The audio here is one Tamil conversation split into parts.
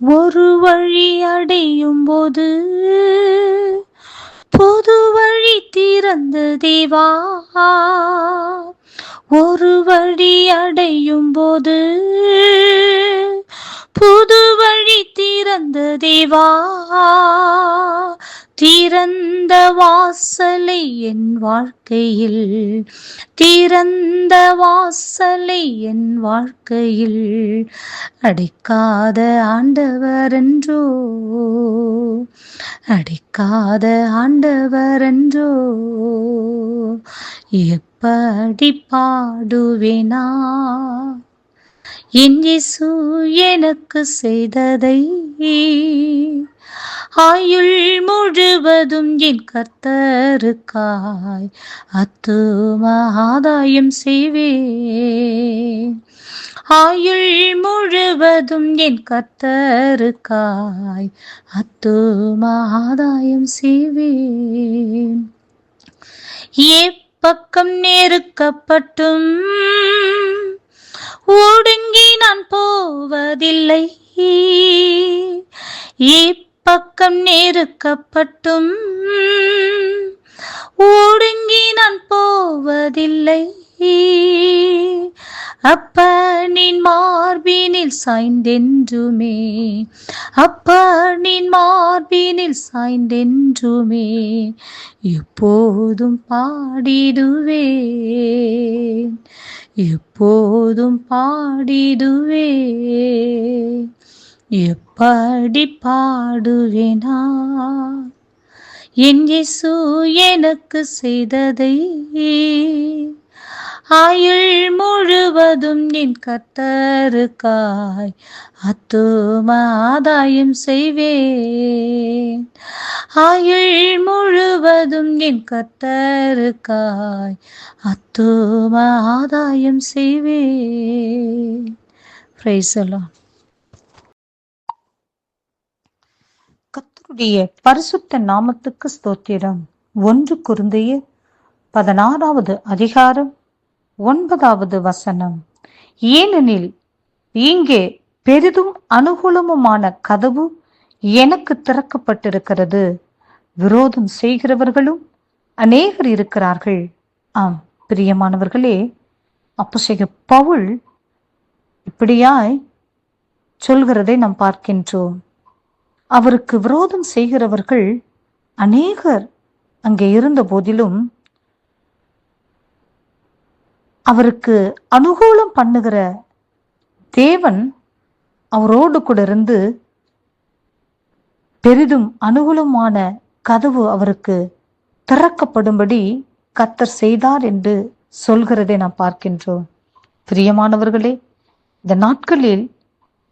ஒரு வழி அடையும் போது பொது வழி திறந்த தேவா. ஒரு வழி அடையும் போது புது வழி திறந்த தேவா. திறந்த வாசலை என் வாழ்க்கையில், திறந்த வாசலை என் வாழ்க்கையில் அடைக்காத ஆண்டவரென்றோ, அடைக்காத ஆண்டவரென்றோ. எப்படி பாடுவேனா என் இயேசு எனக்கு செய்ததை. ஆயுள் முழுவதும் என் கர்த்தருக்காய் அத்தும ஆதாயம் செய்வேன். ஆயுள் முழுவதும் என் கர்த்தருக்காய் அத்தும ஆதாயம் செய்வேன். எப்பக்கம் நெருக்கப்பட்டும் ஒடுங்கி நான் போவதில்லை. எப்பக்கம் நெருக்கப்பட்டும் ஒடுங்கி நான் போவதில்லை. அப்பனின் மார்பினில் சாய்ந்தென்றுமே, அப்பனின் மார்பினில் சாய்ந்தென்றுமே எப்போதும் பாடிடுவேன், எப்போதும் பாடிடுவேன். எப்படி பாடுவேனா என் இயேசு எனக்கு செய்ததை. ஆயுள் முழுவதும் என் கர்த்தருக்காய் அத்தும ஆதாயம் செய்வேன். ஆயுள் முழுவதும் என் கர்த்தருக்காய் அத்தும ஆதாயம் செய்வேன். Praise the Lord. கர்த்தருடைய பரிசுத்த நாமத்துக்கு ஸ்தோத்திரம். 1 கொரிந்தியர் 16வது அதிகாரம் 9வது வசனம். ஏனெனில் இங்கே பெரிதும் அனுகூலமுமான கதவு எனக்கு திறக்கப்பட்டிருக்கிறது, விரோதம் செய்கிறவர்களும் அநேகர் இருக்கிறார்கள். ஆம் பிரியமானவர்களே, அப்போஸ்தலன் பவுல் இப்படியாய் சொல்கிறதை நாம் பார்க்கின்றோம். அவருக்கு விரோதம் செய்கிறவர்கள் அநேகர் அங்கே இருந்த போதிலும் அவருக்கு அனுகூலம் பண்ணுகிற தேவன் அவரோடு கூட இருந்து பெரிதும் அனுகூலமான கதவு அவருக்கு திறக்கப்படும்படி கர்த்தர் செய்தார் என்று சொல்கிறதை நாம் பார்க்கின்றோம். பிரியமானவர்களே, இந்த நாட்களில்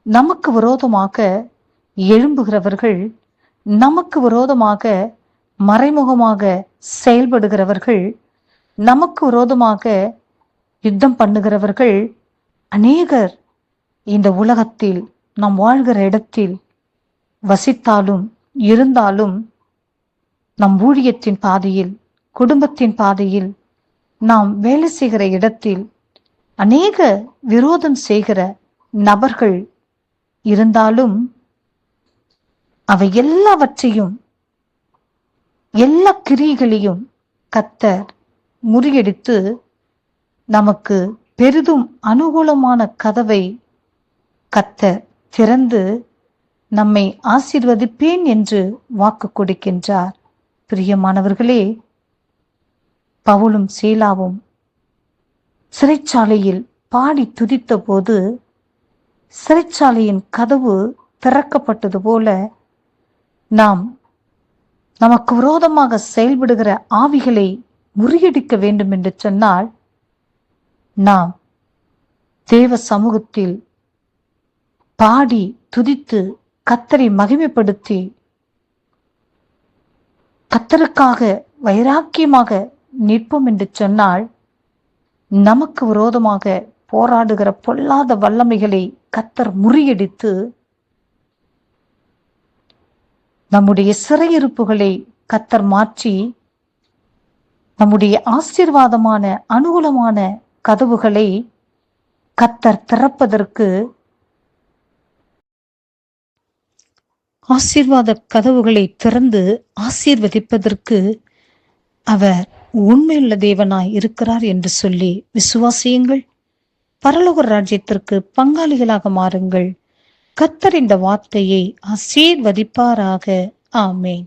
நமக்கு விரோதமாக எழும்புகிறவர்கள், நமக்கு விரோதமாக மறைமுகமாக செயல்படுகிறவர்கள், நமக்கு விரோதமாக யுத்தம் பண்ணுகிறவர்கள் அநேகர் இந்த உலகத்தில் நாம் வாழ்கிற இடத்தில் வசித்தாலும் இருந்தாலும், நம் ஊழியத்தின் பாதையில், குடும்பத்தின் பாதையில், நாம் வேலை செய்கிற இடத்தில் அநேக விரோதம் செய்கிற நபர்கள் இருந்தாலும் அவை எல்லாவற்றையும், எல்லா கிரியைகளையும் கர்த்தர் முறியடித்து நமக்கு பெரிதும் அனுகூலமான கதவை கர்த்தர் திறந்து நம்மை ஆசீர்வதிப்பேன் என்று வாக்கு கொடுக்கின்றார். பிரியமானவர்களே, பவுலும் சீலாவும் சிறைச்சாலையில் பாடி துதித்த போது சிறைச்சாலையின் கதவு திறக்கப்பட்டது போல நாம் நமக்கு விரோதமாக செயல்படுகிற ஆவிகளை முறியடிக்க வேண்டும் என்று சொன்னால் நாம் தேவ சமூகத்தில் பாடி துதித்து கர்த்தரை மகிமைப்படுத்தி கர்த்தருக்காக வைராக்கியமாக நிற்போம் என்று சொன்னால் நமக்கு விரோதமாக போராடுகிற பொல்லாத வல்லமைகளை கர்த்தர் முறியடித்து நம்முடைய சிறையிருப்புகளை கர்த்தர் மாற்றி நம்முடைய ஆசீர்வாதமான அனுகூலமான கதவுகளை கர்த்தர் திறப்பதற்கு ஆசீர்வாத கதவுகளை திறந்து ஆசீர்வதிப்பதற்கு அவர் உண்மையுள்ள தேவனாய் இருக்கிறார் என்று சொல்லி விசுவாசியுங்கள். பரலோக ராஜ்யத்திற்கு பங்காளிகளாக மாறுங்கள். கர்த்தர் இந்த வார்த்தையை ஆசீர்வதிப்பாராக. ஆமென்.